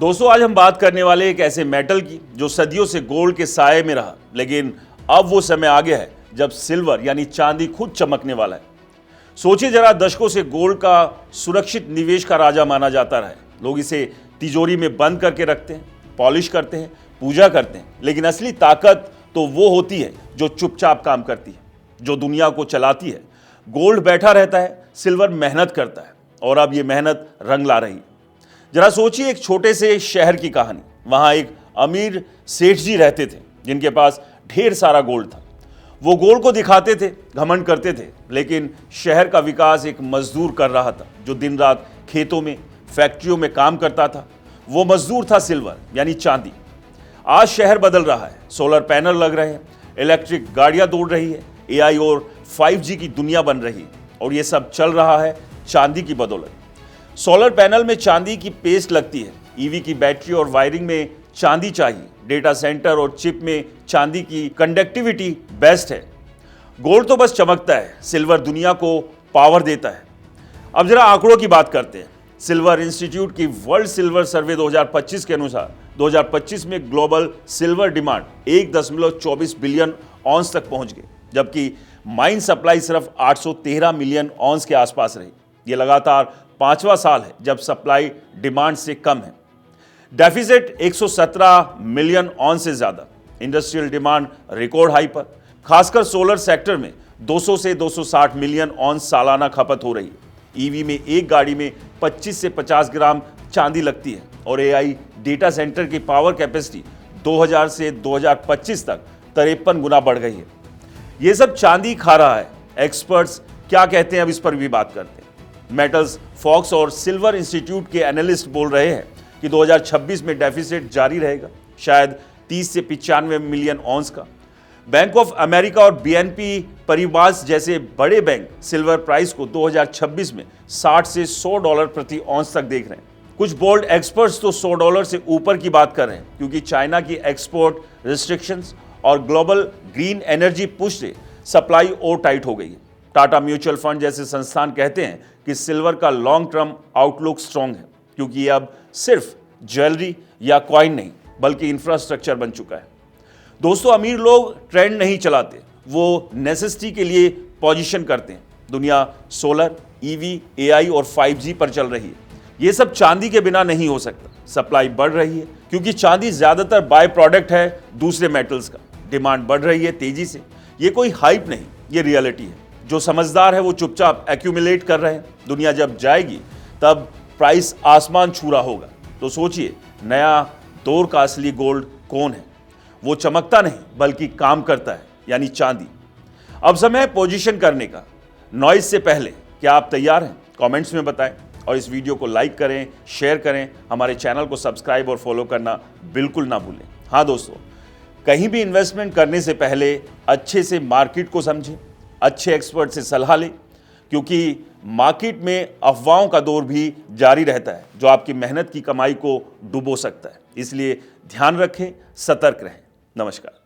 दोस्तों आज हम बात करने वाले एक ऐसे मेटल की जो सदियों से गोल्ड के साये में रहा, लेकिन अब वो समय आ गया है जब सिल्वर यानी चांदी खुद चमकने वाला है। सोचिए जरा, दशकों से गोल्ड का सुरक्षित निवेश का राजा माना जाता रहा है। लोग इसे तिजोरी में बंद करके रखते हैं, पॉलिश करते हैं, पूजा करते हैं, लेकिन असली ताकत तो वो होती है जो चुपचाप काम करती है, जो दुनिया को चलाती है। गोल्ड बैठा रहता है, सिल्वर मेहनत करता है, और अब ये मेहनत रंग ला रही है। जरा सोचिए एक छोटे से शहर की कहानी। वहां एक अमीर सेठ जी रहते थे जिनके पास ढेर सारा गोल्ड था। वो गोल्ड को दिखाते थे, घमंड करते थे, लेकिन शहर का विकास एक मजदूर कर रहा था जो दिन रात खेतों में, फैक्ट्रियों में काम करता था। वो मजदूर था सिल्वर यानी चांदी। आज शहर बदल रहा है, सोलर पैनल लग रहे हैं, इलेक्ट्रिक गाड़ियां दौड़ रही है, एआई और 5G की दुनिया बन रही है, और ये सब चल रहा है चांदी की बदौलत। सोलर पैनल में चांदी की पेस्ट लगती है, ईवी की बैटरी और वायरिंग में चांदी चाहिए, डेटा सेंटर और चिप में चांदी की कंडक्टिविटी बेस्ट है। गोल्ड तो बस चमकता है, सिल्वर दुनिया को पावर देता है। अब जरा आंकड़ों की बात करते हैं। सिल्वर इंस्टीट्यूट की वर्ल्ड सिल्वर सर्वे 2025 के अनुसार 2025 में ग्लोबल सिल्वर डिमांड 1.24 बिलियन ऑन्स तक पहुंच गई, जबकि माइन सप्लाई सिर्फ 813 मिलियन ऑन्स के आसपास रही। यह लगातार 5वां साल है जब सप्लाई डिमांड से कम है। डेफिसिट 117 मिलियन ऑन्स से ज्यादा। इंडस्ट्रियल डिमांड रिकॉर्ड हाई पर, खासकर सोलर सेक्टर में 200 से 260 मिलियन ऑन्स सालाना खपत हो रही है। ईवी में एक गाड़ी में 25 से 50 ग्राम चांदी लगती है, और एआई डेटा सेंटर की पावर कैपेसिटी 2000 से 2025 तक 53 गुना बढ़ गई है। ये सब चांदी खा रहा है। एक्सपर्ट्स क्या कहते हैं, अब इस पर भी बात करते हैं। मेटल्स फॉक्स और सिल्वर इंस्टीट्यूट के एनालिस्ट बोल रहे हैं कि 2026 में डेफिसिट जारी रहेगा, शायद 30 से 95 मिलियन ऑन्स का। बैंक ऑफ अमेरिका और बीएनपी परिवास जैसे बड़े बैंक सिल्वर प्राइस को 2026 में 60 से $100 प्रति ऑन्स तक देख रहे हैं। कुछ बोल्ड एक्सपर्ट्स तो $100 से ऊपर की बात कर रहे हैं, क्योंकि चाइना की एक्सपोर्ट रिस्ट्रिक्शंस और ग्लोबल ग्रीन एनर्जी पुश से सप्लाई और टाइट हो गई है। टाटा म्यूचुअल फंड जैसे संस्थान कहते हैं कि सिल्वर का लॉन्ग टर्म आउटलुक स्ट्रॉन्ग है, क्योंकि ये अब सिर्फ ज्वेलरी या कॉइन नहीं बल्कि इंफ्रास्ट्रक्चर बन चुका है। दोस्तों, अमीर लोग ट्रेंड नहीं चलाते, वो नेसेसिटी के लिए पोजीशन करते हैं। दुनिया सोलर, ईवी, एआई और 5G पर चल रही है। ये सब चांदी के बिना नहीं हो सकता। सप्लाई बढ़ रही है क्योंकि चांदी ज्यादातर बाय प्रोडक्ट है दूसरे मेटल्स का। डिमांड बढ़ रही है तेजी से। ये कोई हाइप नहीं, ये रियलिटी है। जो समझदार है वो चुपचाप एक्यूमुलेट कर रहे हैं। दुनिया जब जाएगी तब प्राइस आसमान छू रहा होगा। तो सोचिए, नया दौर का असली गोल्ड कौन है? वो चमकता नहीं बल्कि काम करता है, यानी चांदी। अब समय है पोजीशन करने का। नॉइज से पहले क्या आप तैयार हैं? कमेंट्स में बताएं, और इस वीडियो को लाइक करें, शेयर करें। हमारे चैनल को सब्सक्राइब और फॉलो करना बिल्कुल ना भूलें। हाँ दोस्तों, कहीं भी इन्वेस्टमेंट करने से पहले अच्छे से मार्केट को समझें, अच्छे एक्सपर्ट से सलाह लें, क्योंकि मार्केट में अफवाहों का दौर भी जारी रहता है जो आपकी मेहनत की कमाई को डुबो सकता है। इसलिए ध्यान रखें, सतर्क रहें। नमस्कार।